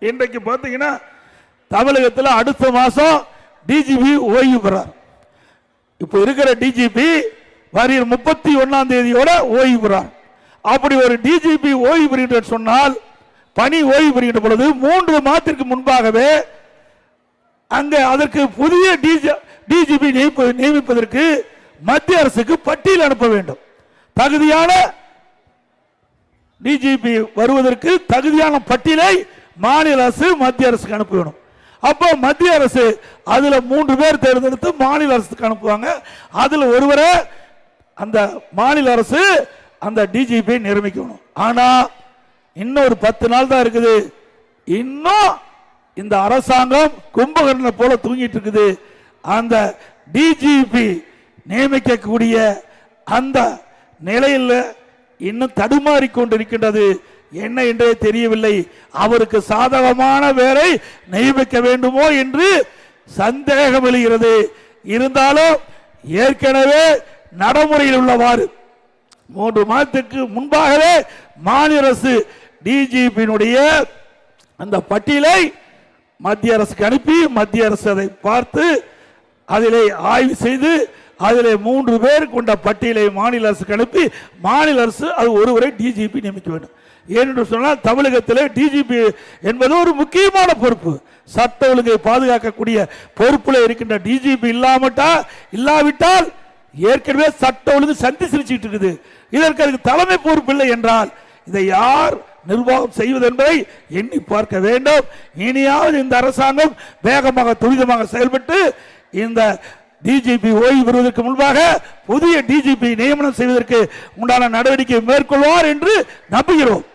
இன்றைக்கு பார்த்தீங்கன்னா தமிழகத்தில் அடுத்த மாசம் டிஜிபி ஓய்வு பெறார். இப்போ இருக்கிற டிஜிபி வருகிற 31ஆம் தேதியோட ஓய்வு பெறார். அப்படி ஒரு டிஜிபி ஓய்வு பெறுகின்ற சொன்னால் பணி ஓய்வு பெறுகின்ற பொழுது 3 மாதத்திற்கு முன்பாகவே அங்கே அதற்கு புதிய டிஜிபி நியமிப்பதற்கு மத்திய அரசுக்கு பட்டியல் அனுப்ப வேண்டும். தகுதியான டிஜிபி வருவதற்கு தகுதியான பட்டியலை மாநில அரசு மத்திய அரசுக்கு அனுப்ப வேணும். அப்போ மத்திய அரசு அதுல 3 பேர் தேர்ந்தெடுத்து மாநில அரசுக்கு அனுப்புவாங்க. அதுல ஒருவரை அந்த மாநில அரசு அந்த டிஜிபி நியமிக்கணும். ஆனா இன்னொரு 10 நாள் தான் இருக்குது. இன்னும் இந்த அரசாங்கம் கும்பகர்ணனை போல தூங்கிட்டு இருக்குது. அந்த டிஜிபி நியமிக்கக்கூடிய அந்த நிலையில் இன்னும் தடுமாறி கொண்டிருக்கின்றது. என்ன என்றே தெரியவில்லை. அவருக்கு சாதகமான வேலை நியமிக்க வேண்டுமோ என்று சந்தேகம் எழுகிறது. இருந்தாலும் ஏற்கனவே நடைமுறையில் உள்ளவாறு 3 மாதத்துக்கு முன்பாகவே மாநில அரசு டிஜிபியினுடைய அந்த பட்டியலை மத்திய அரசுக்கு அனுப்பி மத்திய அரசு அதை பார்த்து அதிலே ஆய்வு செய்து அதிலே 3 பேர் கொண்ட பட்டியலை மாநில அரசுக்கு அனுப்பி மாநில அரசு அது ஒருவரை டிஜிபி நியமிக்க வேண்டும். ஏனென்று சொன்னால் தமிழகத்தில் டிஜிபி என்பது ஒரு முக்கியமான பொறுப்பு. சட்ட ஒழுங்கை பாதுகாக்கக்கூடிய பொறுப்புல இருக்கின்ற டிஜிபி இல்லாவிட்டால் ஏற்கனவே சட்ட ஒழுங்கு சந்தி சிரிச்சுட்டு இருக்குது. இதற்கு அதுக்கு தலைமை பொறுப்பு இல்லை என்றால் இதை யார் நிர்வாகம் செய்வது என்பதை எண்ணி பார்க்க வேண்டும். இனியாவது இந்த அரசாங்கம் வேகமாக துரிதமாக செயல்பட்டு இந்த டிஜிபி ஓய்வு பெறுவதற்கு முன்பாக புதிய டிஜிபி நியமனம் செய்வதற்கு உண்டான நடவடிக்கை மேற்கொள்வார் என்று நம்புகிறோம்.